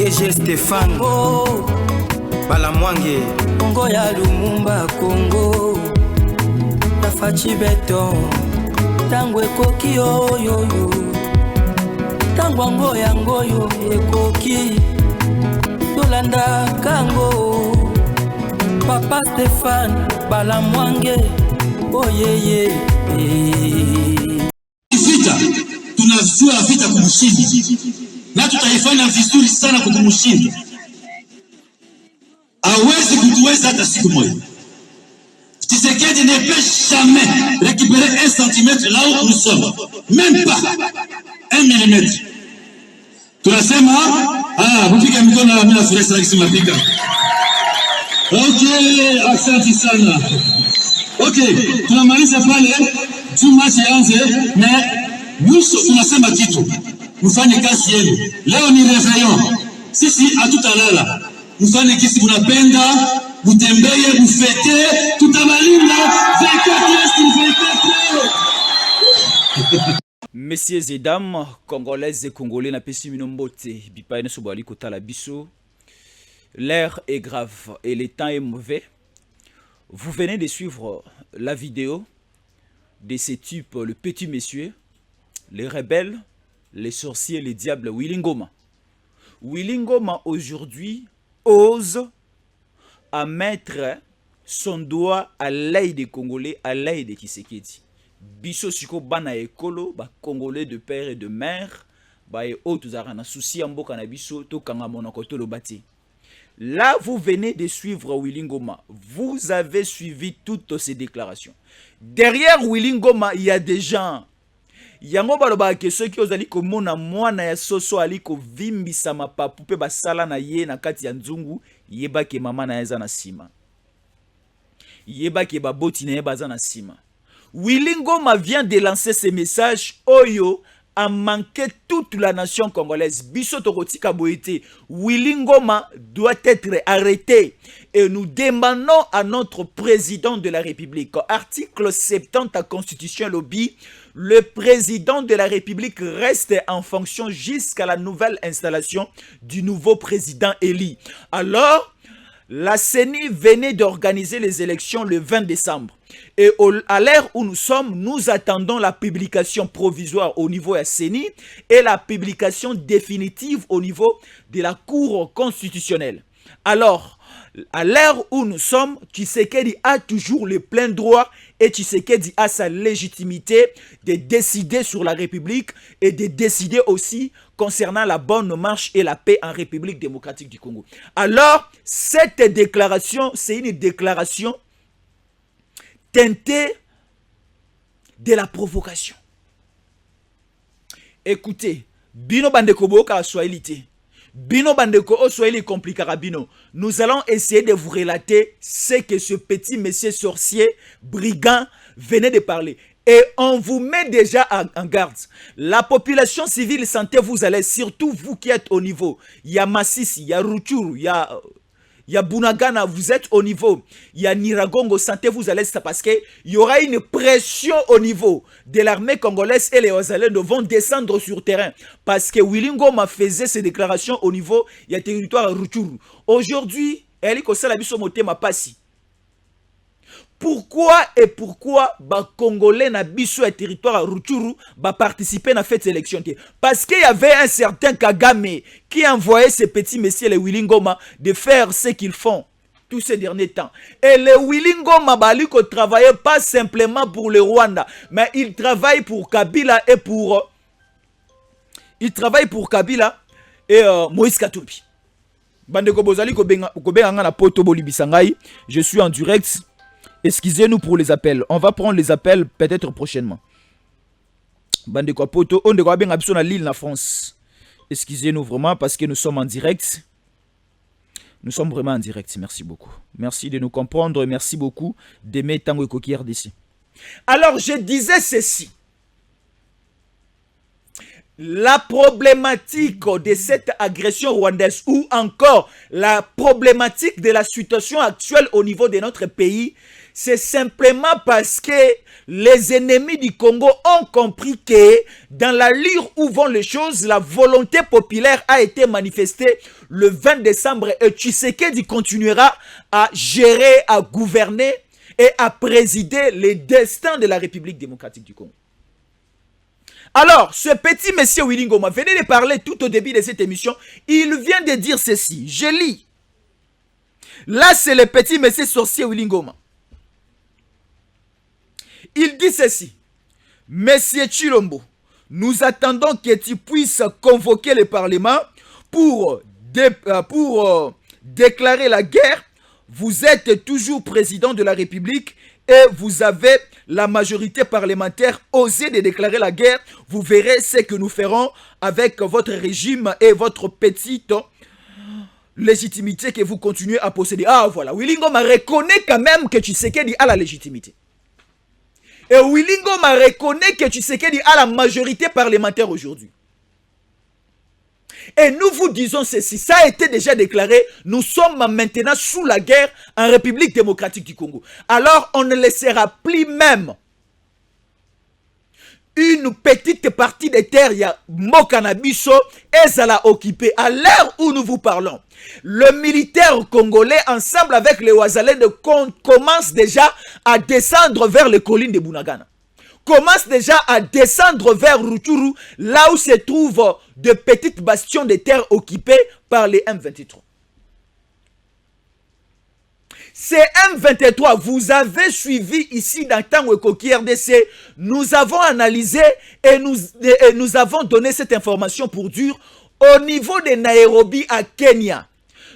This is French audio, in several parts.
DG Stéphane Congo Balamwange Congo ya Lumumba Congo Tafachi Beton Tango ekoki oyoyo Tango ango yango yo ekoki Tolanda kango Papa Stéphane Balamwange oyeye Vita tunazua vita kumshindi na tutaifanya vizuri sana kumshinda. Hawezi kutuweza hata siku moja. Tshisekedi ne peut jamais récupérer un centimètre là où nous sommes, même pas un millimètre. Tunasema kupiga mikono na mimi furaha sana kisema pika. Okay, asante sana. Okay, tunamaliza pale tumachi anze na mwisho tunasema kitu. Mfanye kazi yenu. Leo ni réveillon. Sisi hatutalala. Mfanye kisi kunapenda, mutembeye, mufete, tutabalinda 24. Messieurs et dames, Congolaises et Congolais, na pesi minombote, bipaine sobali kotala biso. L'air est grave et le temps est mauvais. Vous venez de suivre la vidéo de ces types, le petit monsieur, les rebelles, les sorciers, les diables, Willy Ngoma. Willy Ngoma aujourd'hui ose à mettre son doigt à l'œil des Congolais, à l'œil de Tshisekedi. Biso siko bana ekolo, ba Congolais de père et de mère, ba e o tuzara na souci amboka na biso to kanga monoko to lo bati. Là, vous venez de suivre Willy Ngoma. Vous avez suivi toutes ces déclarations. Derrière Willy Ngoma, il y a des gens. Yango baloba ke ceux qui ozali komona mwana ya soso ali ko vimbisa mapapu pe basala na ye na kati ya nzungu yeba ke mama na eza na sima. Yeba ke baboti na yeba za na sima. Willy Ngoma vient de lancer ce message oyo a manqué toute la nation congolaise. Biso tokotika boité. Willy Ngoma doit être arrêté. Et nous demandons à notre président de la République, article 70 de la Constitution lobby, le président de la République reste en fonction jusqu'à la nouvelle installation du nouveau président élu. Alors, la CENI venait d'organiser les élections le 20 décembre. Et à l'heure où nous sommes, nous attendons la publication provisoire au niveau de la CENI et la publication définitive au niveau de la Cour constitutionnelle. Alors, à l'heure où nous sommes, Tshisekedi a toujours le plein droit et Tshisekedi a sa légitimité de décider sur la République et de décider aussi concernant la bonne marche et la paix en République démocratique du Congo. Alors, cette déclaration, c'est une déclaration teintée de la provocation. Écoutez, Bino Bandeko Boka Swahilité. Bino Bandeko o Swahili compliquera Bino. Nous allons essayer de vous relater ce que ce petit monsieur sorcier, brigand, venait de parler. Et on vous met déjà en garde. La population civile, sentez-vous à l'aise, surtout vous qui êtes au niveau. Il y a Massissi, il y a Rutshuru, il y a Bunagana, vous êtes au niveau. Il y a Niragongo, sentez-vous à l'aise parce qu'il y aura une pression au niveau de l'armée congolaise et les Ozalènes vont descendre sur le terrain. Parce que Willy Ngoma faisait ses déclarations au niveau, il y a territoire à Rutshuru. Aujourd'hui, elle est comme ça, la biso motema passi. Pourquoi les Congolais na biso et territoire à Rutshuru participer à cette élection? Parce qu'il y avait un certain Kagame qui envoyait ces petits messieurs, les Willy Ngoma, de faire ce qu'ils font tous ces derniers temps. Et les Willy Ngoma ne travaillaient pas simplement pour le Rwanda, mais ils travaillent pour Kabila et pour... Ils travaillent pour Kabila et Moïse Katumbi. Bandeko bozali ko benga na poto bolibisangai. Je suis en direct. Excusez-nous pour les appels. On va prendre les appels peut-être prochainement. Bande kwa poto, on de quoi bien absent à Lille, la France. Excusez-nous vraiment parce que nous sommes en direct. Nous sommes vraiment en direct. Merci beaucoup. Merci de nous comprendre. Merci beaucoup d'aimer Tango et Coquillère d'ici. Alors, je disais ceci. La problématique de cette agression rwandaise ou encore la problématique de la situation actuelle au niveau de notre pays, c'est simplement parce que les ennemis du Congo ont compris que dans l'allure où vont les choses, la volonté populaire a été manifestée le 20 décembre et Tshisekedi continuera à gérer, à gouverner et à présider les destins de la République démocratique du Congo. Alors, ce petit monsieur Willy Ngoma venait de parler tout au début de cette émission. Il vient de dire ceci. Je lis. Là, c'est le petit monsieur sorcier Willy Ngoma. Il dit ceci. Monsieur Chilombo, nous attendons que tu puisses convoquer le Parlement pour déclarer la guerre. Vous êtes toujours président de la République et vous avez la majorité parlementaire. Osez de déclarer la guerre. Vous verrez ce que nous ferons avec votre régime et votre petite légitimité que vous continuez à posséder. Ah voilà, Willy Ngoma reconnaît quand même que Tshisekedi a la légitimité. Et Willy Ngoma reconnaît que Tshisekedi a la majorité parlementaire aujourd'hui. Et nous vous disons ceci, ça a été déjà déclaré, nous sommes maintenant sous la guerre en République démocratique du Congo. Alors on ne laissera plus même une petite partie des terres, il y a Mokanabiso, et ça l'a occupé. À l'heure où nous vous parlons, le militaire congolais, ensemble avec les Ouazalènes, commence déjà à descendre vers les collines de Bunagana. Commence déjà à descendre vers Rutshuru, là où se trouvent de petites bastions de terres occupées par les M23. Ces M23, vous avez suivi ici dans Tango Koki RDC, nous avons analysé et nous avons donné cette information pour dire, au niveau de Nairobi à Kenya,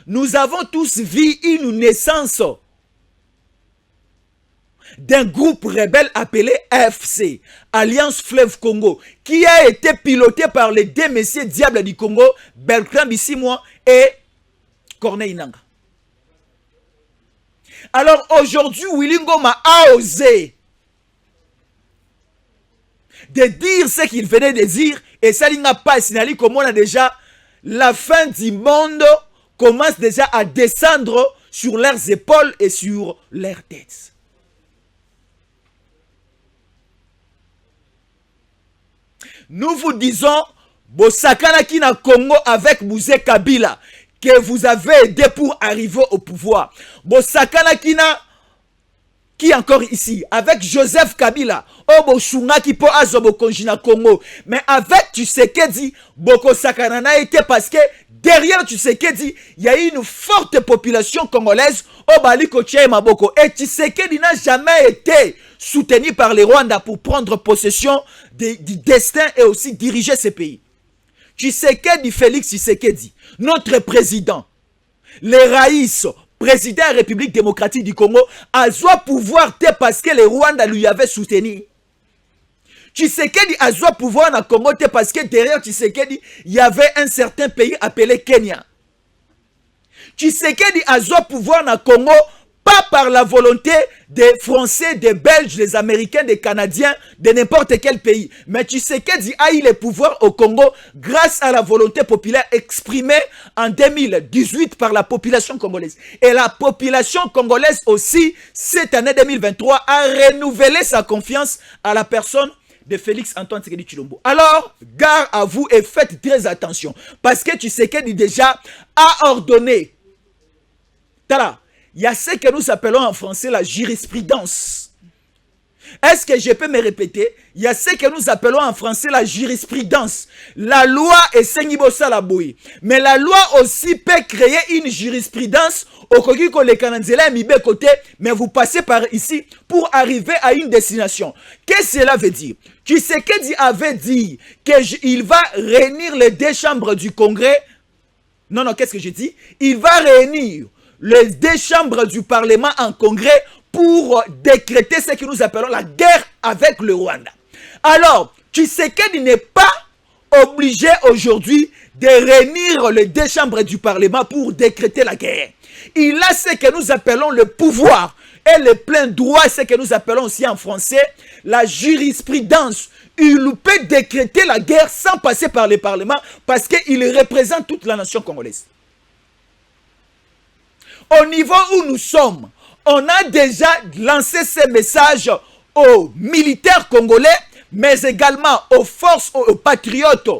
nous avons tous vu une naissance d'un groupe rebelle appelé AFC, Alliance Fleuve Congo, qui a été piloté par les deux messieurs diables du Congo, Bertrand Bisimwa et Corneille Nangaa. Alors aujourd'hui, Willy Ngoma a osé de dire ce qu'il venait de dire, et ça n'a pas signalé comme on a déjà la fin du monde commence déjà à descendre sur leurs épaules et sur leurs têtes. Nous vous disons, Bosakana qui na Congo avec Mouzé Kabila, que vous avez aidé pour arriver au pouvoir. Bosakana qui na, qui encore ici, avec Joseph Kabila, Oboshunga qui peut azobo konjina Congo. Mais avec Tshisekedi, Boko Sakana n'a été parce que derrière Tshisekedi, il y a une forte population congolaise, Obaliko Tchè Maboko. Et Tshisekedi n'a jamais été soutenu par les Rwandais pour prendre possession du destin et aussi diriger ces pays. Tshisekedi, Félix Tshisekedi, notre président, les Raïs, président de la République démocratique du Congo, a soit pouvoir parce que les Rwandais lui avaient soutenu. Tshisekedi a soit pouvoir dans le Congo parce que derrière Tshisekedi, il y avait un certain pays appelé Kenya. Tshisekedi a soit pouvoir dans le Congo pas par la volonté des Français, des Belges, des Américains, des Canadiens, de n'importe quel pays. Mais Tshisekedi a eu le pouvoir au Congo grâce à la volonté populaire exprimée en 2018 par la population congolaise. Et la population congolaise aussi, cette année 2023, a renouvelé sa confiance à la personne de Félix Antoine Tshisekedi Tshilombo. Alors, gare à vous et faites très attention. Parce que Tshisekedi déjà a ordonné. Tala. Il y a ce que nous appelons en français la jurisprudence. Est-ce que je peux me répéter? Il y a ce que nous appelons en français la jurisprudence. La loi est Sengibosa la boui. Mais la loi aussi peut créer une jurisprudence au Kokiko le Kananzela Mibe côté, mais vous passez par ici pour arriver à une destination. Qu'est-ce que cela veut dire? Tshisekedi avait dit qu'il va réunir les deux chambres du Congrès. Non, qu'est-ce que je dis? Il va réunir les deux chambres du Parlement en congrès pour décréter ce que nous appelons la guerre avec le Rwanda. Alors, Tshisekedi n'est pas obligé aujourd'hui de réunir les deux chambres du Parlement pour décréter la guerre. Il a ce que nous appelons le pouvoir et le plein droit, ce que nous appelons aussi en français la jurisprudence. Il peut décréter la guerre sans passer par le Parlement parce qu'il représente toute la nation congolaise. Au niveau où nous sommes, On a déjà lancé ces messages aux militaires congolais, mais également aux forces, aux patriotes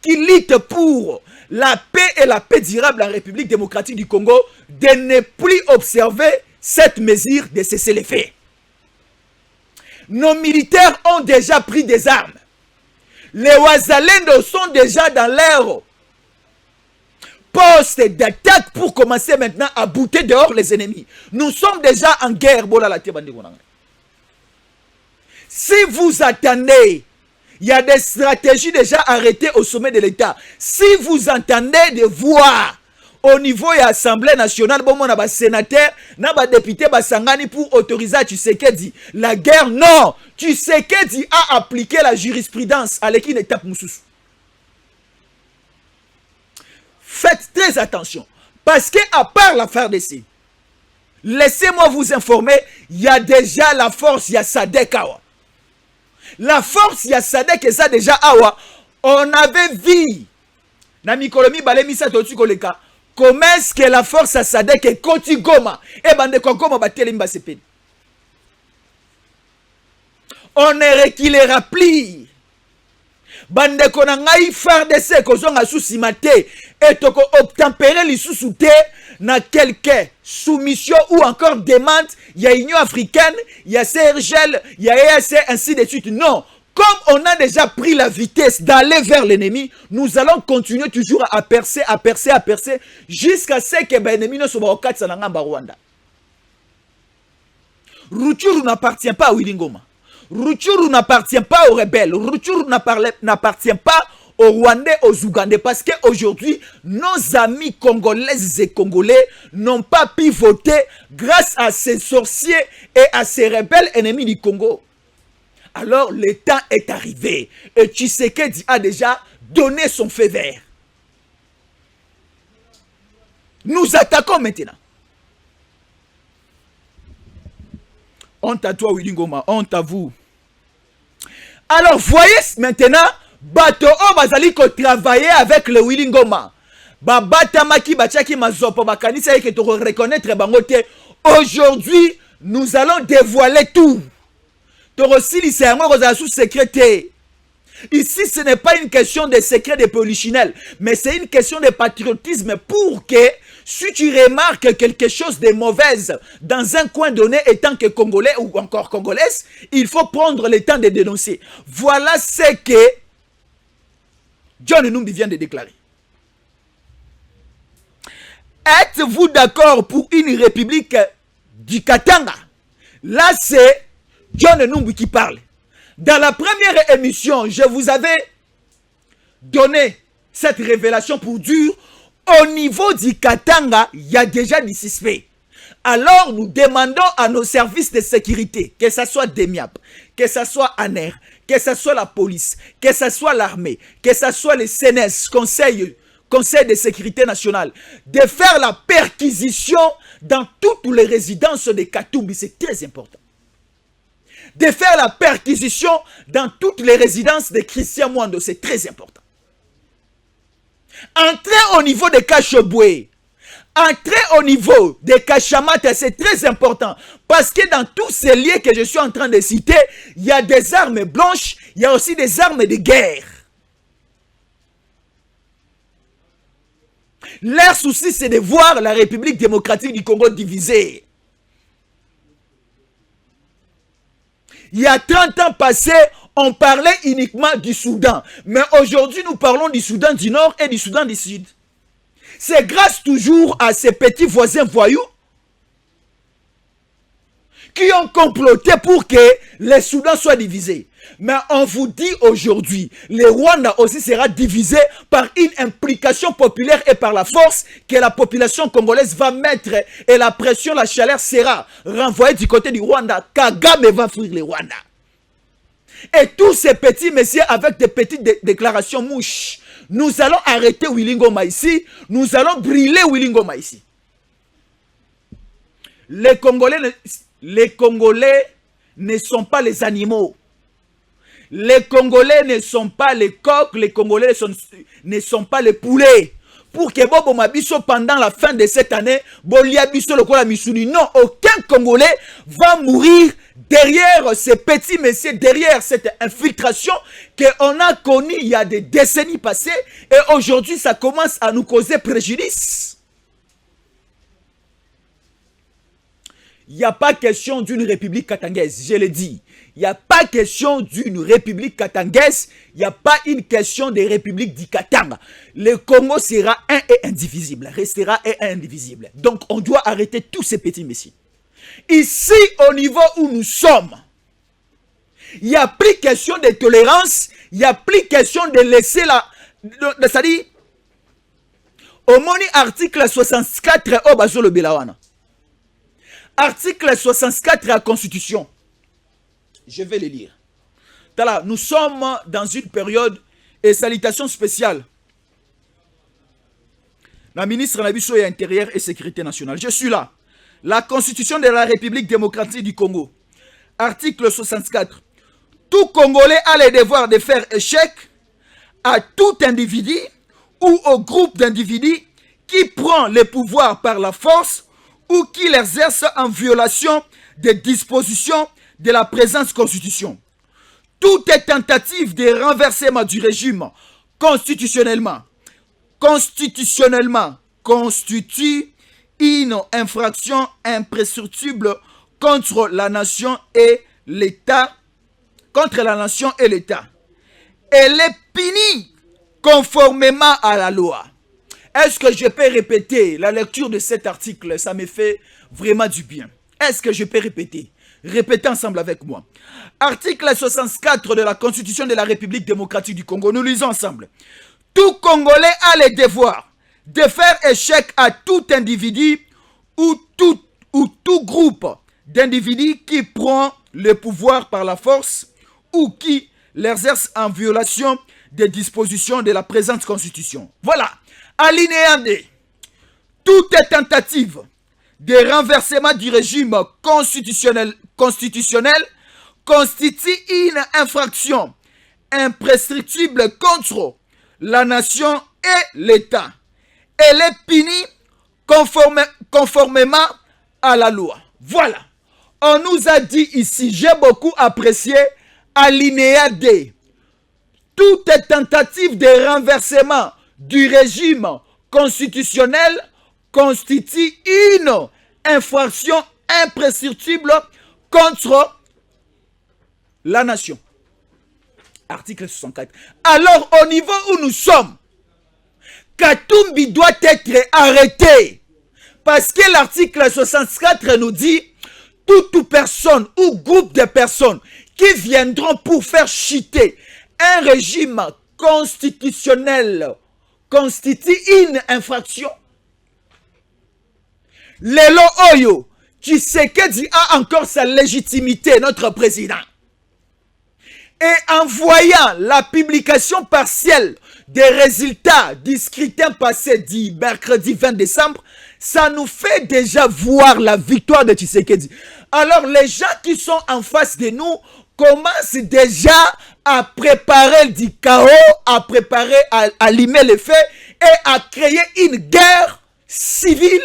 qui luttent pour la paix et la paix durable en République démocratique du Congo, de ne plus observer cette mesure de cesser les faits. Nos militaires ont déjà pris des armes. Les Wazalendo sont déjà dans leur poste d'attaque pour commencer maintenant à bouter dehors les ennemis. Nous sommes déjà en guerre. Si vous attendez, il y a des stratégies déjà arrêtées au sommet de l'État. Si vous entendez de voir au niveau de l'Assemblée nationale, bon, on a des sénateurs, on a des députés Sangani pour autoriser Tshisekedi la guerre. Non, Tshisekedi a appliqué la jurisprudence à l'équipe d'étape Moussous. Faites très attention. Parce que à part l'affaire d'ici, laissez-moi vous informer, il y a déjà la force, il y a Sadek Awa. La force, il y a Sadek et ça déjà Awa. On avait vu, na Mikolomi Balemisa Totu Koleka, comment est-ce que la force à Sadek est Koti Goma et Bande Kokoma Batelimba Sepeni. On ne reculera plus. Bande Konangai FARDC kozonga souci maté et toko obtempérer les sous-souté na quelque soumission ou encore demande, il y a Union africaine, il y a CRGL, il y a EAC, ainsi de suite. Non, comme on a déjà pris la vitesse d'aller vers l'ennemi, nous allons continuer toujours à percer, jusqu'à ce que l'ennemi ne soit pas au Sanangamba Rwanda. Rutshuru n'appartient pas à Wilingoma. Rutshuru n'appartient pas aux rebelles. Rutshuru n'appartient pas aux Rwandais, aux Ougandais. Parce qu'aujourd'hui, nos amis congolaises et congolais n'ont pas pu voter grâce à ces sorciers et à ces rebelles ennemis du Congo. Alors, le temps est arrivé. Et Tshisekedi a déjà donné son feu vert. Nous attaquons maintenant. Honte à toi, Willy Ngoma. Honte à vous. Alors, voyez maintenant, Bato O Bazali ko travailler avec le Willy Ngoma. Babata Maki Bachaki Mazopo Bakanisa que tu reconnaître Bangote. Aujourd'hui, nous allons dévoiler tout. Torosili, c'est un mot sous secrétaire. Ici, ce n'est pas une question de secret de polichinelle, mais c'est une question de patriotisme pour que, si tu remarques quelque chose de mauvais dans un coin donné, étant que Congolais ou encore Congolaise, il faut prendre le temps de dénoncer. Voilà ce que John Numbi vient de déclarer. Êtes-vous d'accord pour une république du Katanga? Là, c'est John Numbi qui parle. Dans la première émission, je vous avais donné cette révélation pour dire au niveau du Katanga, il y a déjà des suspects. Alors, nous demandons à nos services de sécurité, que ce soit DEMIAP, que ce soit ANER, que ce soit la police, que ce soit l'armée, que ce soit le CNES, Conseil de sécurité nationale, de faire la perquisition dans toutes les résidences de Katumbi. C'est très important. De faire la perquisition dans toutes les résidences de Christian Mwando, c'est très important. Entrer au niveau de Kacheboué, entrer au niveau de Kachamata, c'est très important. Parce que dans tous ces lieux que je suis en train de citer, il y a des armes blanches, il y a aussi des armes de guerre. Leur souci, c'est de voir la République démocratique du Congo divisée. Il y a 30 ans passés, on parlait uniquement du Soudan. Mais aujourd'hui, nous parlons du Soudan du Nord et du Soudan du Sud. C'est grâce toujours à ces petits voisins voyous qui ont comploté pour que le Soudan soit divisé. Mais on vous dit aujourd'hui, le Rwanda aussi sera divisé par une implication populaire et par la force que la population congolaise va mettre et la pression, la chaleur sera renvoyée du côté du Rwanda. Kagame va fuir le Rwanda. Et tous ces petits messieurs avec des petites déclarations mouches, nous allons arrêter Willy Ngoma ici, nous allons brûler Willy Ngoma ici. Les Congolais ne sont pas les animaux. Les Congolais ne sont pas les coqs, les Congolais ne sont pas les poulets. pour que Bobo Mabiso pendant la fin de cette année, Bolia Biso Lokola Missouni. Non, aucun Congolais va mourir derrière ces petits messieurs, derrière cette infiltration qu'on a connue il y a des décennies passées et aujourd'hui ça commence à nous causer préjudice. Il n'y a pas question d'une république katangaise, je l'ai dit. Il n'y a pas question d'une république katangaise, il n'y a pas une question de république du Katanga. Le Congo sera un et indivisible, restera un et indivisible. Donc on doit arrêter tous ces petits messieurs. Ici, au niveau où nous sommes, il n'y a plus question de tolérance, il n'y a plus question de laisser la... C'est-à-dire, au moni article 64 au Bazolo Belawana. Article 64 de la Constitution. Je vais le lire. Tala, nous sommes dans une période et salutation spéciale. La ministre Nabiso et Intérieur et Sécurité nationale. Je suis là. La Constitution de la République démocratique du Congo. Article 64. Tout Congolais a le devoir de faire échec à tout individu ou au groupe d'individus qui prend le pouvoir par la force ou qui l'exerce en violation des dispositions de la présente Constitution. Toute tentative de renversement du régime constitutionnellement constitue une infraction imprescriptible contre la nation et l'État, Elle est punie conformément à la loi. Est-ce que je peux répéter la lecture de cet article? Ça me fait vraiment du bien. Est-ce que je peux répéter? Répétez ensemble avec moi. Article 64 de la Constitution de la République démocratique du Congo. Nous lisons ensemble. Tout Congolais a le devoir de faire échec à tout individu ou tout groupe d'individus qui prend le pouvoir par la force ou qui l'exerce en violation des dispositions de la présente Constitution. Voilà. Alinéa D. Toute tentative de renversement du régime constitutionnel constitue une infraction imprescriptible contre la nation et l'État. Elle est punie conformément à la loi. Voilà. On nous a dit ici, j'ai beaucoup apprécié alinéa D. Toute tentative de renversement du régime constitutionnel constitue une infraction imprescriptible contre la nation. Article 64. Alors, au niveau où nous sommes, Katumbi doit être arrêté. Parce que l'article 64 nous dit toute personne ou groupe de personnes qui viendront pour faire chuter un régime constitutionnel constitue une infraction. Lelo Oyo, Tshisekedi a encore sa légitimité, notre président. Et en voyant la publication partielle des résultats du scrutin passé du mercredi 20 décembre, ça nous fait déjà voir la victoire de Tshisekedi. Alors les gens qui sont en face de nous commencent déjà à préparer du chaos, à allumer les feux et à créer une guerre civile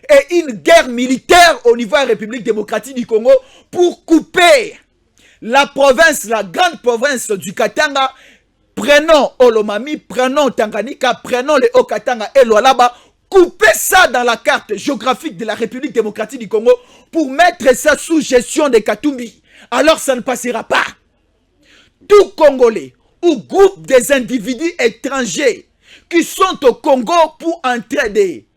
et une guerre militaire au niveau de la République démocratique du Congo pour couper la province, la grande province du Katanga. Prenons Olomami, prenons Tanganyika, prenons le Haut-Katanga et Lualaba, couper ça dans la carte géographique de la République démocratique du Congo pour mettre ça sous gestion de Katumbi. Alors ça ne passera pas. Tout Congolais ou groupe des individus étrangers qui sont au Congo pour entraîner,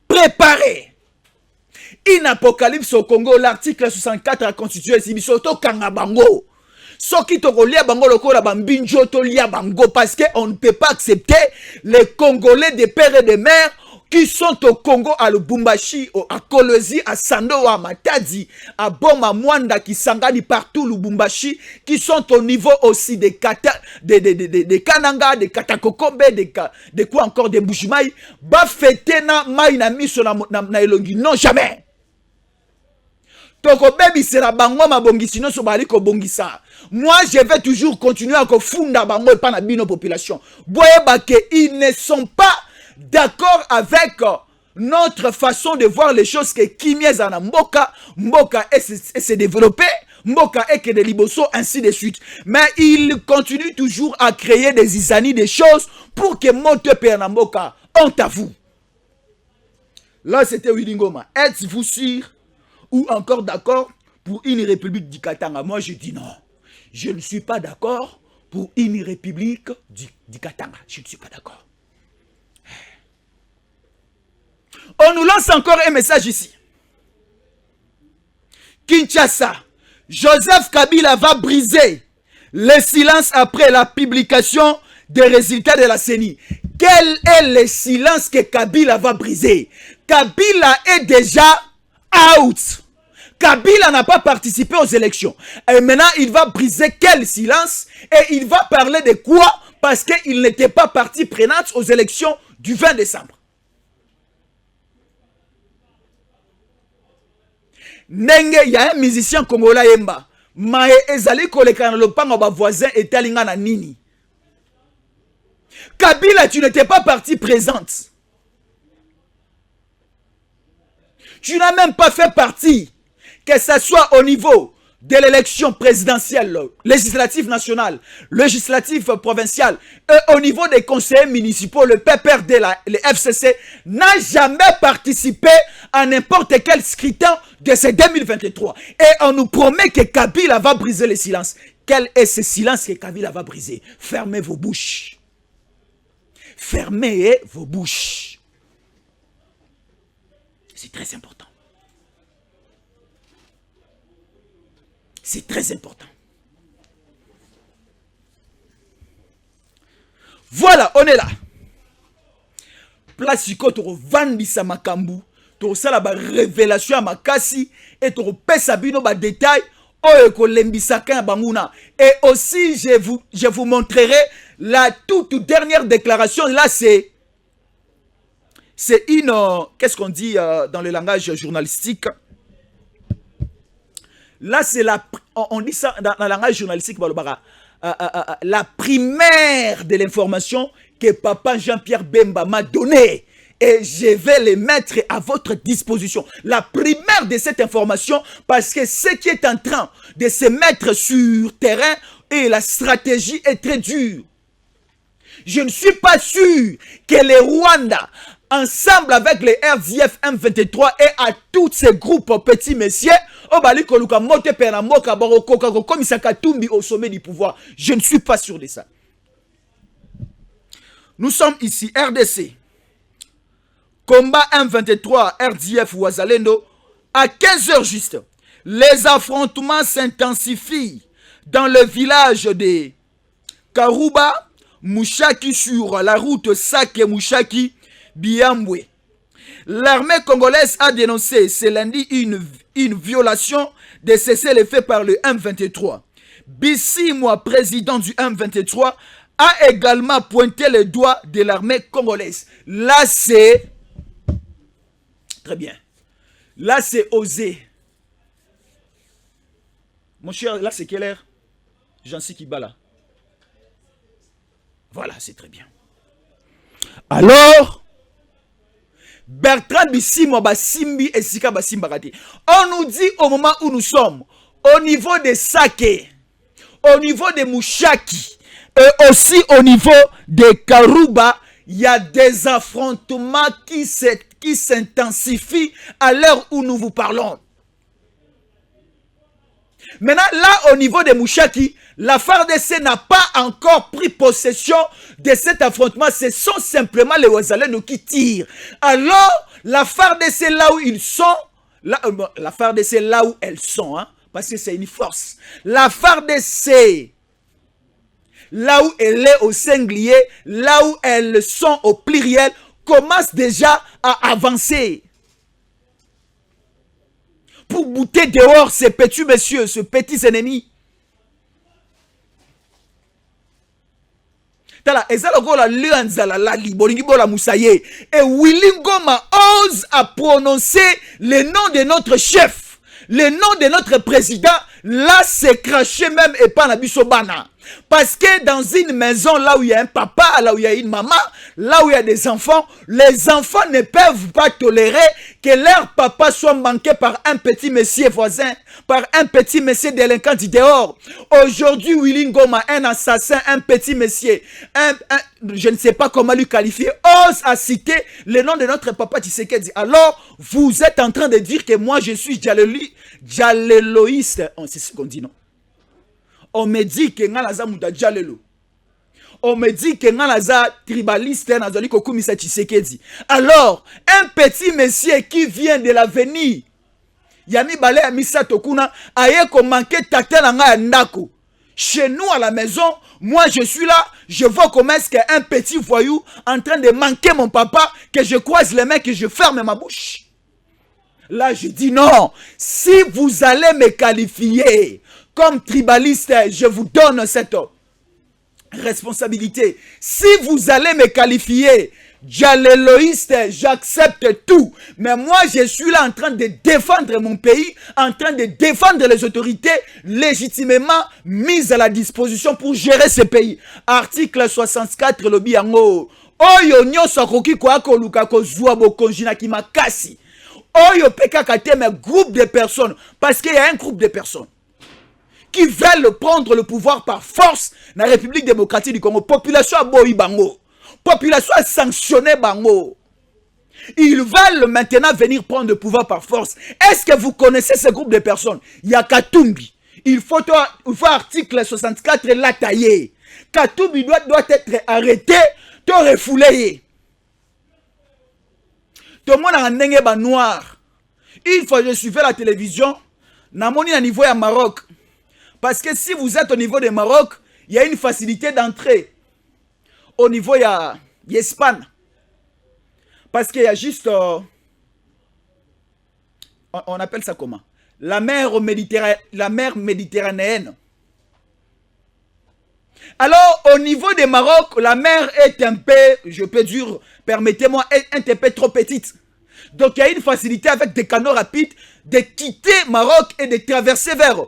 préparer une apocalypse au Congo, l'article 64 de la Constitution, c'est Bisoto Kangabango. Soki tokolia bango lokola bambinjo tolia bango parce qu'on ne peut pas accepter les Congolais de pères et de mères qui sont au Congo, à Lubumbashi, à Kolwezi, à Sando, à Matadi, à Boma, Mwanda, qui s'engagent partout Lubumbashi, qui sont au niveau aussi des Kananga, des Katakokombe, de quoi encore, des Mbujimaï, ba fêter na maïna miso na elongi. Non, jamais. Toko baby sera bango ma bongisi no so bali ko bongisa. Moi je vais toujours continuer à funda bango et pas na bino population. Boyeba que ils ne sont pas d'accord avec notre façon de voir les choses que Kimia Zana Mboka et se développer, Mboka et que de Liboso, ainsi de suite. Mais il continue toujours à créer des isanies, des choses pour que Mote Père Mboka, honte à vous. Là, c'était Willy Ngoma. Êtes-vous sûr ou encore d'accord pour une république du Katanga? Moi, je dis non. Je ne suis pas d'accord pour une république du Katanga. Je ne suis pas d'accord. On nous lance encore un message ici. Kinshasa, Joseph Kabila va briser le silence après la publication des résultats de la CENI. Quel est le silence que Kabila va briser? Kabila est déjà out. Kabila n'a pas participé aux élections. Et maintenant, il va briser quel silence? Et il va parler de quoi? Parce qu'il n'était pas partie prenante aux élections du 20 décembre. Nenge, il y a un musicien congolais Yemba. Mae ezali koleka na lopango ba voisin etalinga na nini. Kabila, tu n'étais pas partie présente. Tu n'as même pas fait partie, que ce soit au niveau de l'élection présidentielle, législative nationale, législative provinciale, et au niveau des conseillers municipaux, le PPRD, le FCC, n'a jamais participé à n'importe quel scrutin de ce 2023. Et on nous promet que Kabila va briser le silence. Quel est ce silence que Kabila va briser? Fermez vos bouches. Fermez vos bouches. C'est très important. C'est très important. Voilà, on est là. Place Chico, tu vendis à Makambu, tu as la révélation à Makasi, et tu as bino ba détail, et aussi, je vous montrerai la toute dernière déclaration. Là, c'est une, qu'est-ce qu'on dit dans le langage journalistique? Là, c'est on dit ça dans le langage journalistique, la primaire de l'information que papa Jean-Pierre Bemba m'a donnée. Et je vais les mettre à votre disposition. La primaire de cette information, parce que ce qui est en train de se mettre sur terrain et la stratégie est très dure. Je ne suis pas sûr que les Rwandais, ensemble avec les RDF M23 et à tous ces groupes petits messieurs, au sommet du pouvoir. Je ne suis pas sûr de ça. Nous sommes ici, RDC. Combat M23, RDF Ouazalendo, à 15h juste. Les affrontements s'intensifient dans le village de Karouba, Mouchaki sur la route Sake-Mouchaki, Biambwe. L'armée congolaise a dénoncé ce lundi une violation de cessez-le-feu par le M23. Bissimo, président du M23, a également pointé le doigt de l'armée congolaise. Là, c'est... Très bien. Là, c'est osé. Mon cher, là, c'est quelle heure? J'en sais qui bat là. Voilà, c'est très bien. Alors, Bertrand Bissimo Basimbi et Sika Basimbarati. On nous dit au moment où nous sommes, au niveau de Sake, au niveau de Mouchaki, et aussi au niveau de Karouba, il y a des affrontements qui s'intensifient à l'heure où nous vous parlons. Maintenant, là, au niveau de Mouchaki, la FARDC n'a pas encore pris possession de cet affrontement. Ce sont simplement les Ouazalendo qui tirent. Alors, la FARDC là où ils sont, la FARDC là où elles sont, hein, parce que c'est une force. La FARDC, là où elle est au singulier, là où elles sont au pluriel, commence déjà à avancer. Pour bouter dehors ces petits messieurs, ces petits ennemis. Tala, ezalogola luanzala lali, bolingibola moussaye. Et Willy Ngoma ose à prononcer le nom de notre chef. le nom de notre président, là, c'est craché même et pas na biso bana. Parce que dans une maison, là où il y a un papa, là où il y a une maman, là où il y a des enfants, les enfants ne peuvent pas tolérer que leur papa soit manqué par un petit monsieur voisin, par un petit monsieur délinquant du dehors. Aujourd'hui, Willy Ngoma, un assassin, un petit monsieur, je ne sais pas comment lui qualifier, ose à citer le nom de notre papa Tshisekedi. Alors, vous êtes en train de dire que moi, je suis Djaleloïste. C'est ce qu'on dit, non? On me dit que ngalaza muta Djalelo. On me dit que ngalaza tribaliste nazali kokumisa Tshisekedi. Alors, un petit monsieur qui vient de l'avenir, Yami Bale Amisa Tokuna, aye ko manqué tata nanga ndako. Chez nous à la maison, moi je suis là, je vois comment est-ce qu'un petit voyou en train de manquer mon papa, que je croise les mains, que je ferme ma bouche. Là, je dis non. Si vous allez me qualifier comme tribaliste, je vous donne cette responsabilité. Si vous allez me qualifier Djaleloïste, j'accepte tout. Mais moi, je suis là en train de défendre mon pays, en train de défendre les autorités légitimement mises à la disposition pour gérer ce pays. Article 64, le biango. Oyo nyonso akoki kwa koluka kozwa bokonji na kimakasi. Oyo pekaka teme groupe de personnes, parce qu'il y a un groupe de personnes qui veulent prendre le pouvoir par force dans la République démocratique du Congo. Population a boyi bango. Population a sanctionné bango. Ils veulent maintenant venir prendre le pouvoir par force. Est-ce que vous connaissez ce groupe de personnes? Il y a Katumbi. Il faut article 64 la tailler. Katumbi doit être arrêté, to refoulé. Tout le monde a un ndenge ba noir. Une fois je suivais la télévision, na moni à niveau ya Maroc. Parce que si vous êtes au niveau de Maroc, il y a une facilité d'entrée. Au niveau ya Espagne. Parce qu'il y a juste on appelle ça comment? La mer Méditerranéenne. Alors, au niveau du Maroc, la mer est un peu, je peux dire, permettez-moi, un peu trop petite. Donc, il y a une facilité avec des canaux rapides de quitter Maroc et de traverser vers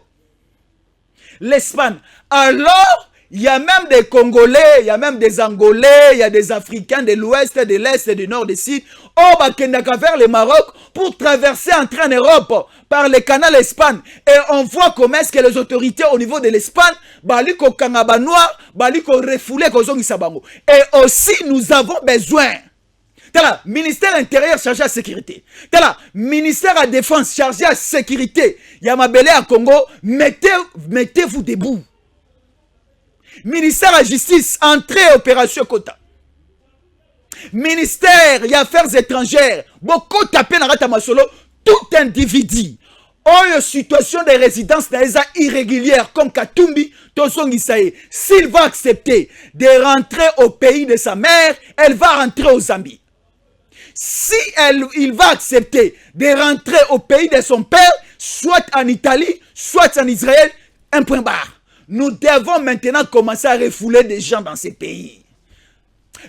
l'Espagne. Alors, il y a même des Congolais, il y a même des Angolais, il y a des Africains de l'Ouest, de l'Est, du Nord, du Sud. Oh, bah, vers le Maroc pour traverser, entrer en Europe par le canal Espagne. Et on voit comment est-ce que les autorités au niveau de l'Espagne, baliko kangaba noir, baliko refoulé kozongi sabango. Et aussi, nous avons besoin. Tala, ministère intérieur chargé à sécurité. Tala, ministère à défense chargé à sécurité. Yamabele à Congo, mettez-vous debout. Ministère à justice, entrée opération Kota. Ministère et affaires étrangères, beaucoup tapé dans Rata Masolo, tout individu. Oh, situation de résidence irrégulière comme Katumbi, Tosongi Sae, s'il va accepter de rentrer au pays de sa mère, elle va rentrer au Zambie. Si il va accepter de rentrer au pays de son père, soit en Italie, soit en Israël, un point barre. Nous devons maintenant commencer à refouler des gens dans ces pays.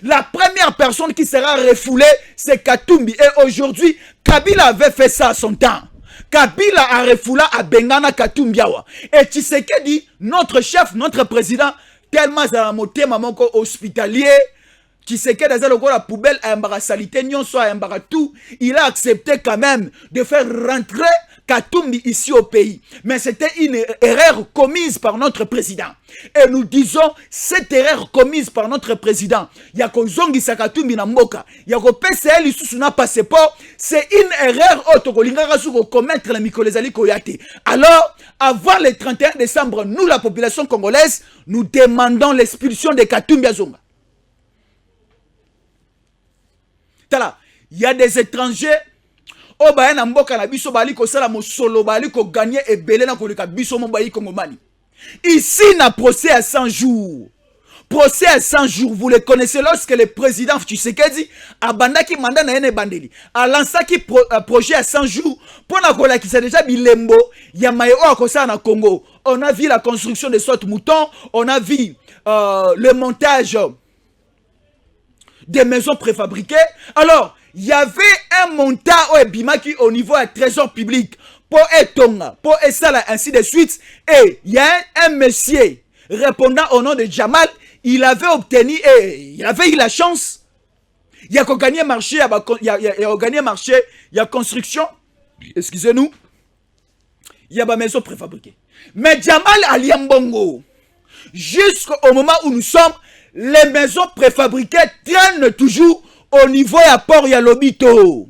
La première personne qui sera refoulée, c'est Katumbi. Et aujourd'hui, Kabila avait fait ça à son temps. Kabila a refoulé à Bengana Katumbiawa. Et Tshisekedi, notre chef, notre président, tellement Zaramote Mamanko hospitalier, Tshisekedi a la poubelle à Mbara-Salité, tout, il a accepté quand même de faire rentrer Katumbi ici au pays. Mais c'était une erreur commise par notre président. Et nous disons, cette erreur commise par notre président, Yako Zongi Sakatumbi na Mboka, Yako PCL Isusu na passeport, c'est une erreur autocolingara sur commettre la Mikolezali Koyate. Alors, avant le 31 décembre, nous, la population congolaise, nous demandons l'expulsion de Katumbi Azonga. Tala, il y a des étrangers. Oh, bah, na mboka na biso bali ko sala mo solo bali ko gagner et belé na ko leka biso mo bayi kongomani. Ici, na procès à 100 jours. Procès à 100 jours. Vous le connaissez lorsque le président Tshisekedi a bandaki mandat na ene bandeli. A lancé qui projet à 100 jours. Pour na kola qui s'est déjà bilembo. Yamaye o akosa na Congo. On a vu la construction de sortes moutons. On a vu le montage des maisons préfabriquées. Alors, il y avait un montant au Bimaki au niveau du trésor public pour etonga, pour esala, ainsi de suite. Et il y a un monsieur répondant au nom de Jamal, il avait obtenu, et il avait eu la chance. Il y a gagné marché, il y a gagné marché, il y a construction, excusez-nous, il y a des maisons préfabriquées. Mais Jamal Aliambongo, jusqu'au moment où nous sommes, les maisons préfabriquées traînent toujours au niveau de port et Lobito.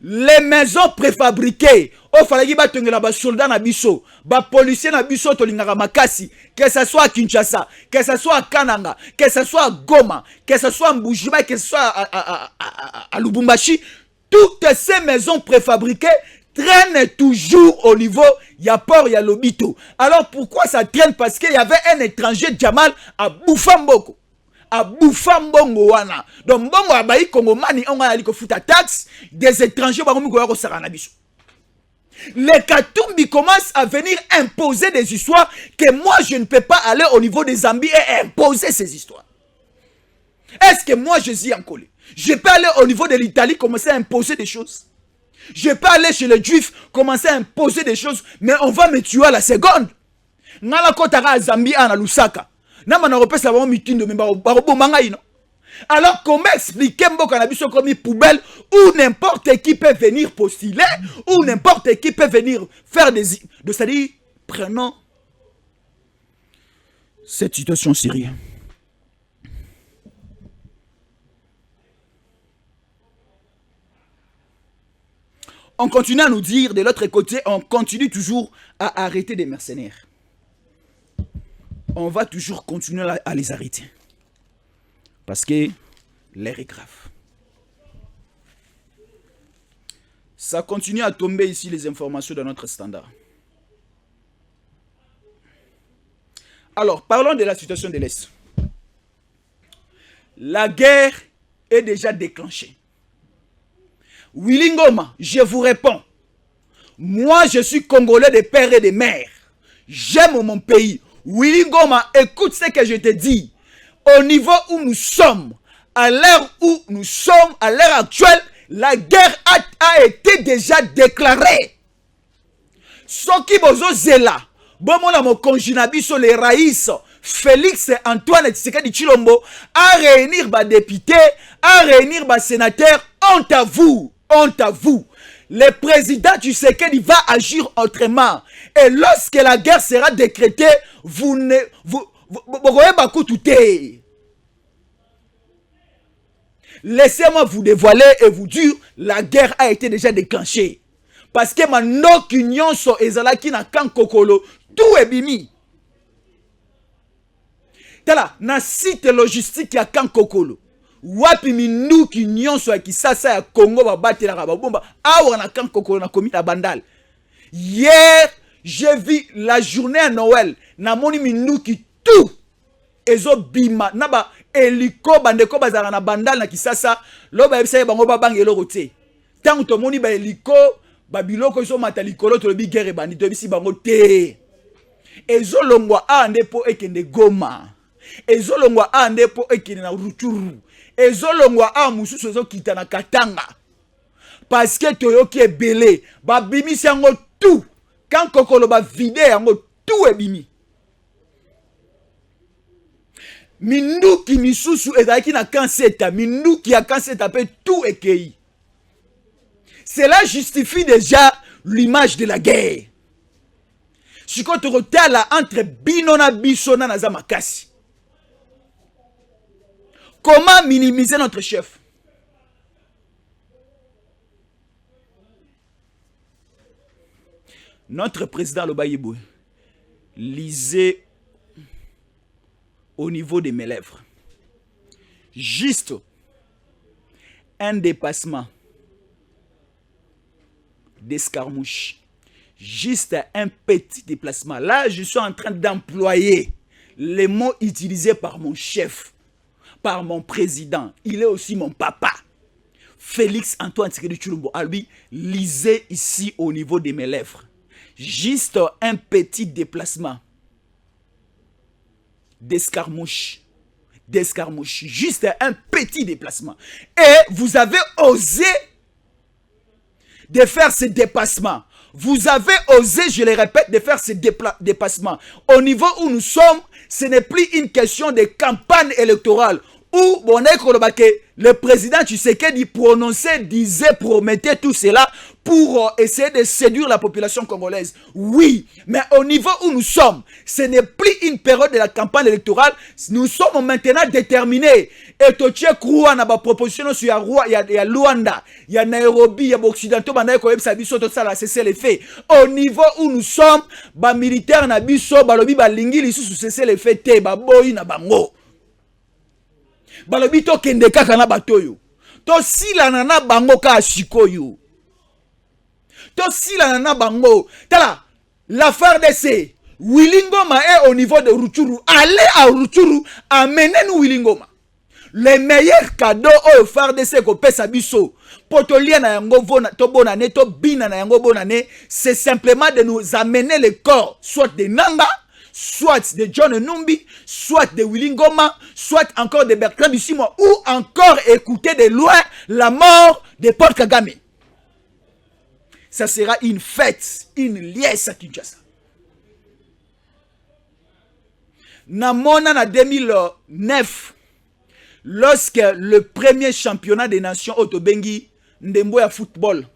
Les maisons préfabriquées, il fallait que les soldats na biso, les policiers na biso tolingaka makasi, que ce soit à Kinshasa, que ce soit à Kananga, que ce soit à Goma, que ce soit à Mbujiba, que ce soit à Lubumbashi, toutes ces maisons préfabriquées traînent toujours au niveau ya port ya Lobito. Alors pourquoi ça traîne? Parce qu'il y avait un étranger Jamal à Bufamboko. À Bufambongo wana. Donc mbongo abayi Kongomani on a li ko futa taxe des étrangers ba ngomi ko sarana biso. Les Katumbi commencent à venir imposer des histoires que moi je ne peux pas aller au niveau des Zambie et imposer ces histoires. Est-ce que moi je suis en colère? Je peux aller au niveau de l'Italie commencer à imposer des choses. Je peux aller chez les Juifs commencer à imposer des choses, mais on va me tuer à la seconde. Ngala kotara Zambie ana Lusaka. Alors comment expliquer Mboka na biso comme une poubelle où n'importe qui peut venir postuler, où n'importe qui peut venir faire c'est-à-dire prenons cette situation sérieuse. On continue à nous dire de l'autre côté, on continue toujours à arrêter des mercenaires. On va toujours continuer à les arrêter. Parce que l'air est grave. Ça continue à tomber ici les informations de notre standard. Alors, parlons de la situation de l'Est. La guerre est déjà déclenchée. Willy Ngoma, je vous réponds. Moi, je suis Congolais de père et de mère. J'aime mon pays. Willy Ngoma, écoute ce que je te dis. Au niveau où nous sommes, à l'heure où nous sommes, à l'heure actuelle, la guerre a été déjà déclarée. Soki bozo zela, bomona mo konjinabi sur les raïs, Félix Antoine Tshisekedi Tshilombo, à réunir ba député, à réunir ba sénateur, honte à vous, honte à vous. Le président Tshisekedi va agir autrement. Et lorsque la guerre sera décrétée, vous laissez-moi vous dévoiler et vous dire, la guerre a été déjà déclenchée. Parce que maintenant qu'union so ezalaki na kan kokolo, tout est bimi. Tala, na site logistique ya kan kokolo. Wapi mindu qu'union so ya Kisasa ya Congo ba batela ba bomba, awa na kan kokolo na komi na bandal. Hier, j'ai vu la journée à Noël. Na moni mindu ki tout. Ezo bima. Naba eliko bandeko bazara na bandal na Kisasa. Loba ebisa bango ba bangelo rote. Tant to moni ba eliko, ba biloko iso matalikolo to lobi guerre bandi to bisi bango te. Ezo longwa ande po ekende Goma. Ezo longwa ande po ekende na Rutshuru. Ezo longwa a mususu ezo kita na Katanga. Parce que toyoki ebele. Ba bimisi yango tout. Quand kokolo ba vide yango tout ebimi. Minduki misusu ezalaki na kanseta. Minduki ya kanseta pe tout ekei. Cela justifie déjà l'image de la guerre. Si tu retardes là entre Binona Bissona na Zamakasi. Comment minimiser notre chef? Notre président Lobayibou, lisez au niveau de mes lèvres. Juste un dépassement d'escarmouche. Juste un petit déplacement. Là, je suis en train d'employer les mots utilisés par mon chef, par mon président. Il est aussi mon papa. Félix Antoine Tshisekedi Tshilombo. À lui, lisez ici au niveau de mes lèvres. Juste un petit déplacement d'escarmouche. D'escarmouche. Juste un petit déplacement. Et vous avez osé de faire ces dépassements. Vous avez osé, je le répète, de faire ces dépassements. Au niveau où nous sommes, ce n'est plus une question de campagne électorale. Où le président Tshisekedi prononçait, disait, promettait tout cela pour essayer de séduire la population congolaise. Oui, mais au niveau où nous sommes, ce n'est plus une période de la campagne électorale. Nous sommes maintenant déterminés. Et tu crois dans la proposition sur ya Luanda, ya Nairobi, ya Occidentaux, ça cesser les faits. Au niveau où nous sommes, les militaires na biso, balobi balingi lisusu cesser les faits te, baboyi na bango. Balobi to kende kaka na batoyo. To silana na bango ka sikoyo. To silana na bango. Tala, l'affaire de ces Wilingoma est au niveau de Rutshuru. Allez à Rutshuru, amenez-nous Wilingoma. Les meilleurs cadeaux au FARDC ko pesa biso. Potolia na yango vona to bonane to bina na yango bonane, c'est simplement de nous amener le corps soit de Nanga, soit de John Numbi, soit de Wilingoma, soit encore de Bertrand Bisimwa, ou encore écouter de loin la mort de Paul Kagame. Ça sera une fête, une liesse à Kinshasa. Namona na 2009, lorsque le premier championnat des nations Otobengi Ndembo ya football,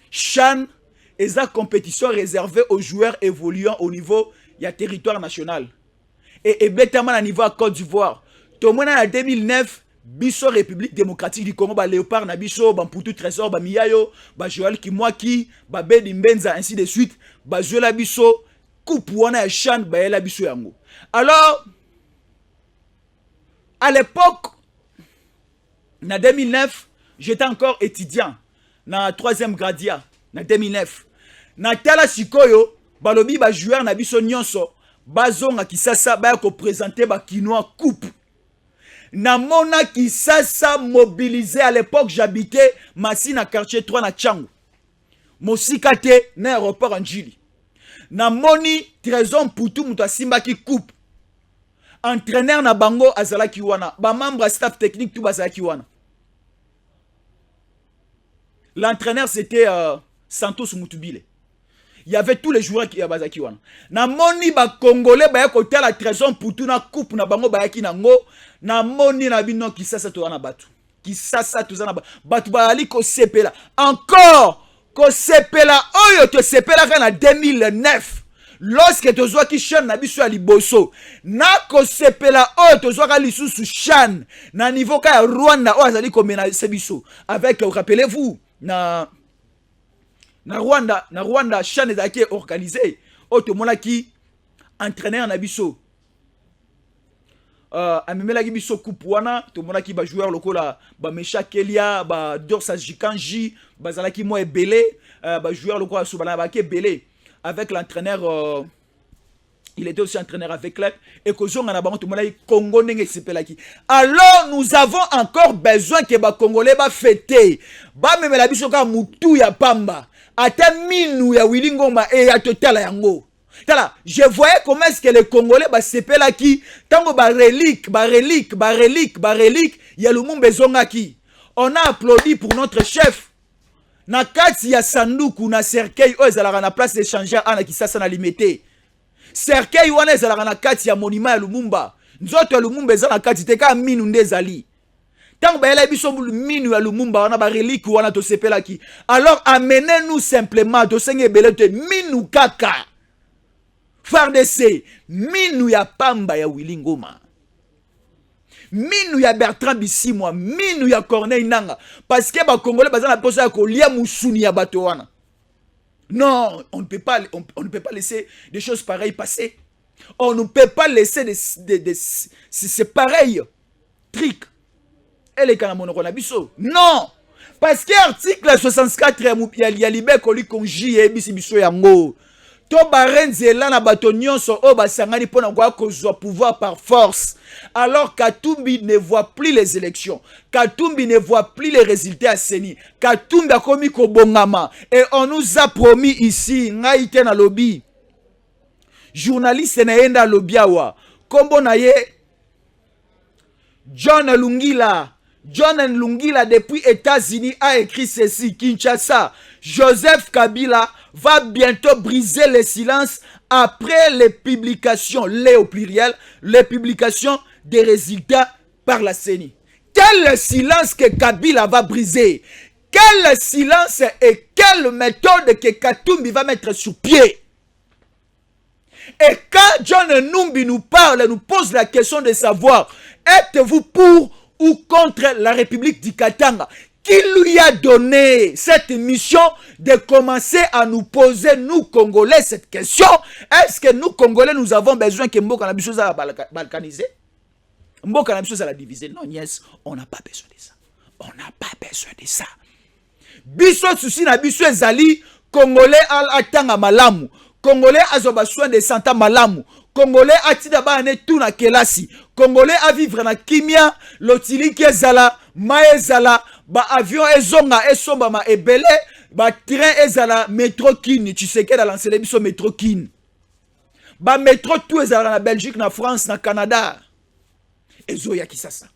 Chan et sa compétition réservée aux joueurs évoluant au niveau du territoire national. Et bêtement à niveau à Côte d'Ivoire. Tomona en 2009, Bisso République démocratique du Congo, Léopard na Bisso, Bamputu Trésor, Miyayo, Joël Kimwaki, Bedi Mbenza, ainsi de suite, Joël Bisso, Coupe Wana Chan, Baela Bisso Yango. Alors, à l'époque, en 2009, j'étais encore étudiant dans la 3e gradia. En 2009. Na tala sikoyo, balobi ba joueur na biso nyonso, bazonga Kisasa ba ko présenter ba Kinois coupe. Na mona Kisasa mobilisé à l'époque, j'habitais Massina quartier 3 na Tchangu. Mosikate na aéroport Njili. Na moni Trésor Mputu muta simba ki coupe. Entraîneur na bango azalaki wana, ba membre staff technique tout bazalaki wana. L'entraîneur c'était Santos Mutubile. Il y avait tous les joueurs qui avaient bazaki wana. Na moni ba congolais ba côté la Trésor Mputu na coupe na bango ba yaki nango, na moni na bino Kisasa to wana batu. Kisasa to zana batu ba ali ko sepela. Encore ko sepela oyo to sepela kana 2009. Lorsque tu vois qui chante na biso ya liboso, na ko sepela oyo to vois ka lisusu chan na niveau ka Rwanda o azali ko menacer biso avec rappelez-vous na Rwanda chan ezaki organisé o to mona ki entraîneur na biso amemela ki biso coupe wana to mona ki ba joueur lokola ba Mesha Kelia ba Dorsa Jikanji bazalaki mo ebele ba joueur lokola subana ba ke belé. Avec l'entraîneur, il était aussi entraîneur avec Claire. Et que Congo alors nous avons encore besoin que les Congolais ba fêter. Ba même la bisoka mutu ya pamba. Ata minu ya Wilingoma et ya total yango. Tala, je voyais comment est-ce que les Congolais ba sepela ki tango ba relique, ya lumumbe zonga ki. On a applaudi pour notre chef. Na kati ya sanduku na cercueil o ezalaka na place d'échanger ana Kisasa na limité. Cercueil wana ezalaka na kati ya monument ya Lumumba. Nzoto ya Lumumba ezala na kati te ka minu nde ezali. Tant bayela biso minu ya Lumumba wana ba relique wana to sepelaki. Alors amenez-nous simplement to senge belete minu kaka. FARDC minu ya pamba ya Wilingoma. Minu ya Bertrand Bisimwa, minu ya Corneille Nanga. Parce que les Congolais bazana posa ko lia musuni ya bato wana. Non, on ne peut pas laisser des choses pareilles passer. On ne peut pas laisser ces pareils trucs. Et les Kanamono biso. Non. Parce que l'article 64 il y a libé koli konji et bisibiso yango. To barenzela na bato nyonso o basangani pona kwa kozwa pouvoir par force. Alors Katumbi ne voit plus les élections. Katumbi ne voit plus les résultats à Seni. Katumbi a commis Kobongama. Et on nous a promis ici, Ngaïte na lobby. Journaliste na yenda lobby awa. Kombo na ye John Lungila, John Nlungila depuis États-Unis a écrit ceci. Kinshasa, Joseph Kabila va bientôt briser le silence après les publications, les au pluriel, les publications des résultats par la CENI. Quel silence que Kabila va briser? Quel silence et quelle méthode que Katumbi va mettre sur pied? Et quand John Numbi nous parle, nous pose la question de savoir, êtes-vous pour ou contre la République du Katanga? Qui lui a donné cette mission de commencer à nous poser, nous Congolais, cette question? Est-ce que nous Congolais, nous avons besoin que Mboka na biso za balkaniser? Mboka na biso za la diviser? Non, yes, on n'a pas besoin de ça. On n'a pas besoin de ça. Biso souci na biso ezali, Congolais atanga malamu. Congolais azoba soin de santa malamu. Congolais atida ba ane tout na kelasi. Congolais a vivre na kimia, lotili ki ezala, ma ezala, ba avion ezonga esomba ma ebele, ba train ezala métro kin, tu sais que dans l'ancien biso métro kin. Ba métro tout ezala na Belgique, na France, na Canada. Ezo ya kisasa.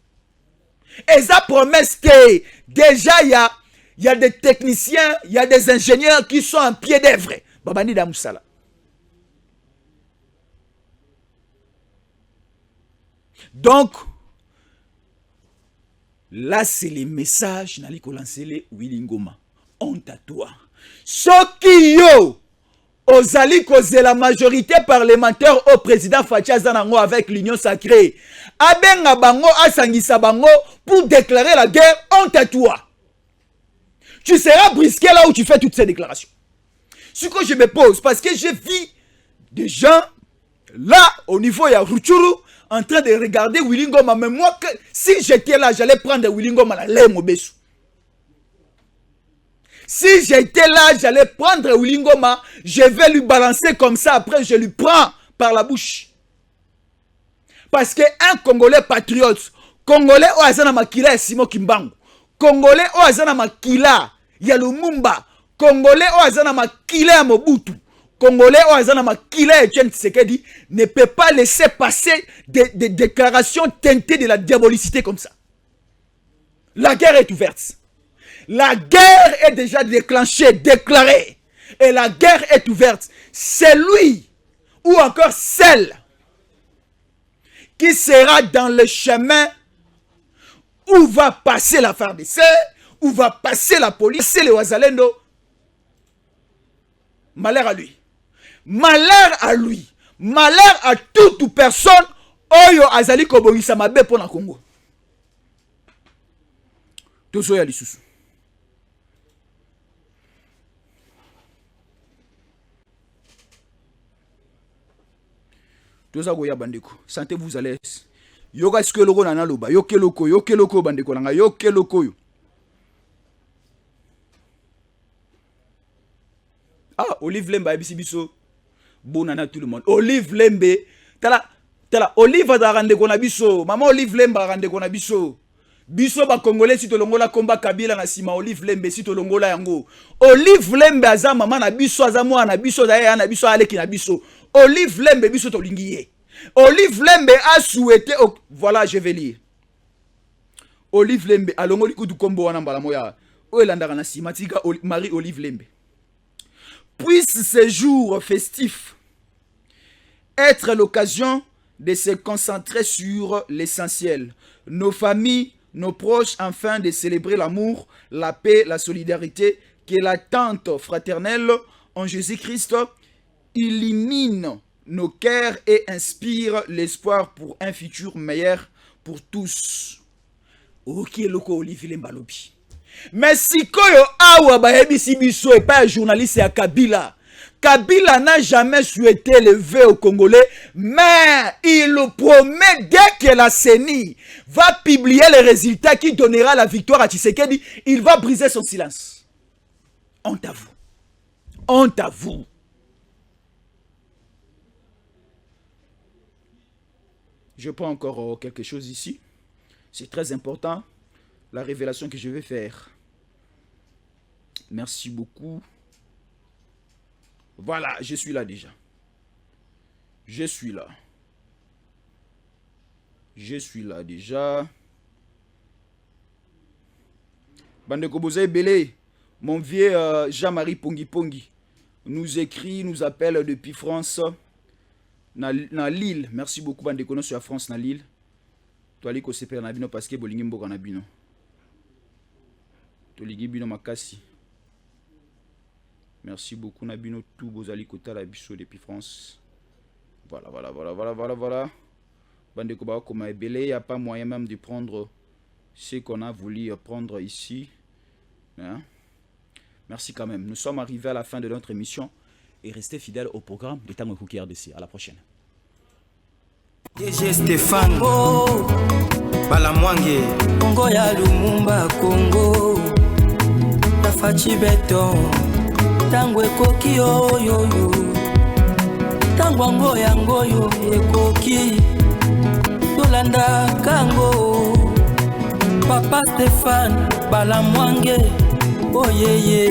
Eza promesse te, déjà il y a des techniciens, il y a des ingénieurs qui sont en pied d'œuvre. Babani da musala. Donc, là, c'est les messages dans les Willy Ngoma. Honte à toi. Soki yo, ozali cause la majorité parlementaire au président Fatia Zanango avec l'Union sacrée. Abenga bango, asangisa bango pour déclarer la guerre. Honte à toi. Tu seras brisqué là où tu fais toutes ces déclarations. Ce que je me pose, parce que j'ai vu des gens là, au niveau de Rutshuru, en train de regarder Willy Ngoma. Mais moi, si j'étais là, j'allais prendre Willy Ngoma la lait mobesu. Si j'étais là, j'allais prendre Willy Ngoma, je vais lui balancer comme ça, après je lui prends par la bouche. Parce qu'un Congolais patriote, Congolais au Azana Makila et Simo Kimbangu, Congolais au Azana Makila, Yalumumba, Congolais au Azana Makila Mobutu, Congolais au Azana Makila et Etienne Tshisekedi ne peut pas laisser passer des déclarations teintées de la diabolicité comme ça. La guerre est ouverte. La guerre est déjà déclenchée, déclarée. Et la guerre est ouverte. C'est lui ou encore celle qui sera dans le chemin où va passer la FARDC, où va passer la police, c'est le Wazalendo. Malheur à lui. Malheur à lui. Malheur à toute personne oyo azali kobongisa mabe pour na Congo. Tozo ya lisusu. Toza goya bandeko. Sentez-vous à l'aise. Yoga ce que loko na loba. Yoke loko bandeko nanga. Yoke loko yo. Ah, Olive Lembe abisi biso. Bonana tout le monde. Olive Lembe. Tala, Olive a rende kona biso. Maman Olive Lembe a rende kona biso. Biso ba Congolais si to longola komba Kabila na sima Olive Lembe si to longola yango. Olive Lembe aza maman na biso aza mwa na biso za na biso aleki na biso. Olive Lembe biso to lingiye. Olive Lembe a souhaité voilà, je vais lire. Olive Lembe alongoli kudu kombo wana mbala moya. O elandaka na sima tika Marie Olive Lembe. Puisse ce jour festif être l'occasion de se concentrer sur l'essentiel. Nos familles, nos proches, afin de célébrer l'amour, la paix, la solidarité, que l'attente fraternelle en Jésus-Christ illumine nos cœurs et inspire l'espoir pour un futur meilleur pour tous. Ok, loko Olivier Mbalobi. Mais si koyo awa bayebisi biso et pas un journaliste à Kabila. Kabila n'a jamais souhaité lever au Congolais, mais il promet dès que la CENI va publier les résultats qui donnera la victoire à Tshisekedi, il va briser son silence. Honte à vous. Honte à vous. Je prends encore quelque chose ici. C'est très important. La révélation que je vais faire. Merci beaucoup. Voilà, je suis là déjà. Je suis là. Je suis là déjà. Bande Koboza Belé, mon vieux Jean-Marie Pongi nous écrit, nous appelle depuis France, na Lille. Merci beaucoup, Bande Kono sur la France, na Lille. Toi, Liko Seper Nabino parce que Bolingimbo Kanabino. Toligi Bino Makasi. Merci beaucoup, Nabino, tout Bozali Kota la Bisso depuis France. Voilà. Bande Koba comme Belé, il n'y a pas moyen même de prendre ce qu'on a voulu prendre ici. Hein? Merci quand même. Nous sommes arrivés à la fin de notre émission et restez fidèles au programme de Tango Cookie RDC. À la prochaine. DG Stéphane Balamwange Congo ya Lumumba Congo Tafachi Beton Tango ekoki yo Tango ngoyo ekoki Yolanda Kango Papa Stéphane Balamwange oh yeah.